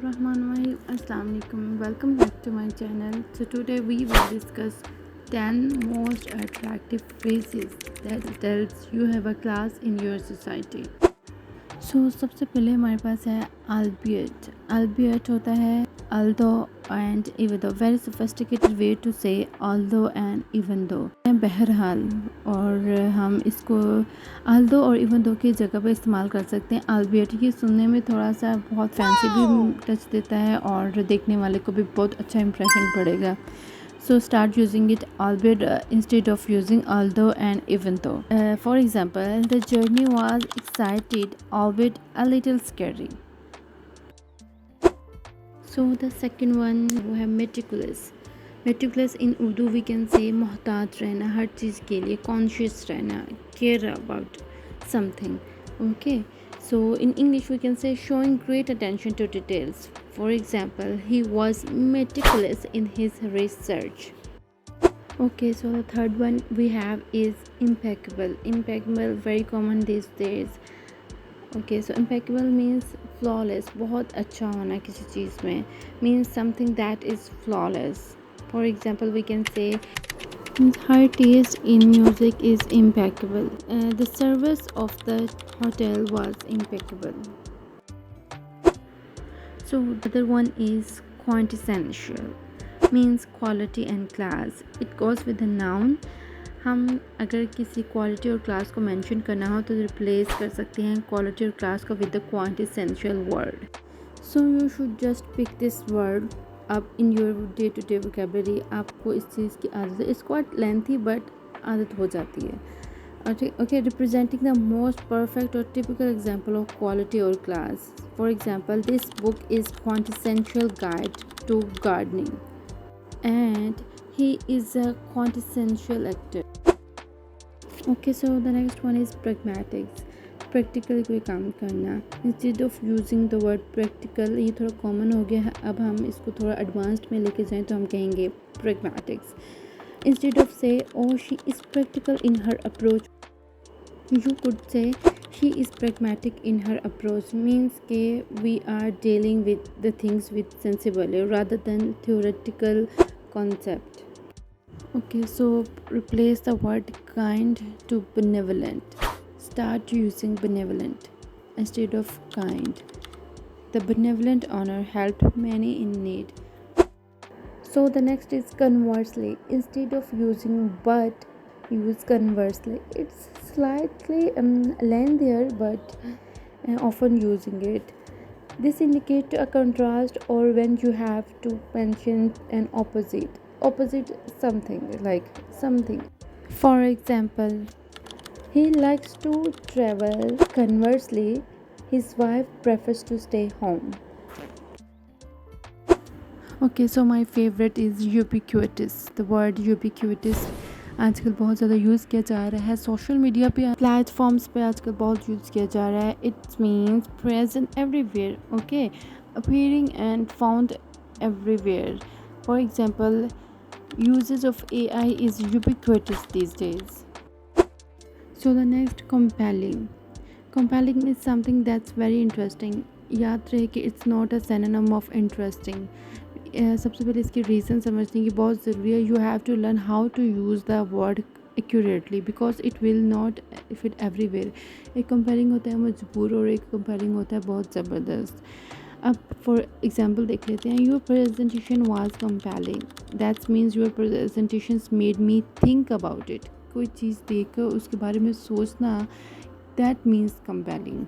Bismillahirrahmanirrahim. Assalamu alaikum. Welcome back to my channel. So today we will discuss 10 most attractive phrases that tells you have a class in your society. So सबसे पहले हमारे पास है albeit. Albeit होता है although and even though. Very sophisticated way to say although and even though. बहरहाल, और हम इसको although और even though की जगह पर इस्तेमाल कर सकते हैं. albeit ये सुनने में थोड़ा सा बहुत फैंसी भी टच देता है और देखने वाले को भी बहुत अच्छा इंप्रेशन पड़ेगा. So start using it albeit instead of using although and even though. For example, the journey was excited albeit a little scary. So the second one, we have meticulous. Meticulous in Urdu we can say मोहतात रहना, हर चीज़ के लिए conscious रहना, care about something. Okay. So in English we can say showing great attention to details. For example, he was meticulous in his research. Okay, so the third one we have is impeccable. Impeccable, very common these days. Okay, so impeccable means flawless, बहुत अच्छा होना किसी चीज़ में, means something that is flawless. For example, we can say her taste in music is impeccable. The service of the hotel was impeccable. So the other one is quintessential, means quality and class. It goes with the noun. हम अगर किसी quality और class को mention करना हो तो replace कर सकते हैं क्वालिटी और क्लास को with the quintessential word. So you should just pick this word up in your day to day vocabulary. आपको इस चीज़ की आदत है, इसको लेंथी बट आदत हो जाती है. Okay, representing the most perfect or typical example of quality or class. For example, this book is quintessential guide to gardening, and he is a quintessential actor. Okay, so the next one is pragmatics. Practical कोई काम करना. Instead of using the word practical, ये थोड़ा common हो गया है, अब हम इसको थोड़ा एडवांस्ड में लेके जाएं तो हम कहेंगे pragmatics. Instead of say, oh, she is practical in her approach, you could say she is pragmatic in her approach. Means ke we are dealing with the things with sensibly rather than theoretical concept. Okay, so replace the word kind to benevolent. Start using benevolent instead of kind. The benevolent honor helped many in need. So the next is conversely. Instead of using but, use conversely. It's slightly lengthier but often using it. This indicates a contrast or when you have to mention an opposite something, like something. For example, he likes to travel. Conversely, his wife prefers to stay home. Okay, so my favorite is ubiquitous. The word ubiquitous आजकल बहुत ज़्यादा use किया जा रहा है. Social media पे platforms पे आजकल बहुत यूज़ किया जा रहा है. It's means present everywhere. Okay, appearing and found everywhere. For example, uses of AI is ubiquitous these days. So the next, compelling. Compelling is something that's very interesting. याद रहे कि it's not a synonym of interesting. सबसे पहले इसकी reason समझने की बहुत ज़रूरी है. You have to learn how to use the word accurately because it will not fit everywhere. एक कंपेयरिंग होता है मजबूर और एक कंपेयरिंग होता है बहुत ज़बरदस्त. अब फॉर एग्जांपल देख लेते हैं. Your presentation was compelling. That's means your presentations made me think about it. कोई चीज़ देख कर उसके बारे में सोचना, that means compelling.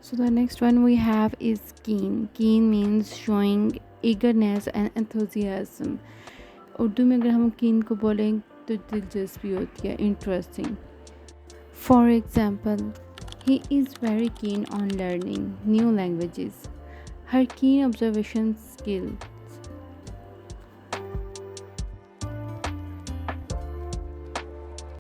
So the next one we have is keen. Keen means showing eagerness and enthusiasm. Urdu में अगर हम keen को बोलें तो दिलचस्पी होती है, interesting. For example, he is very keen on learning new languages. Her keen observation skill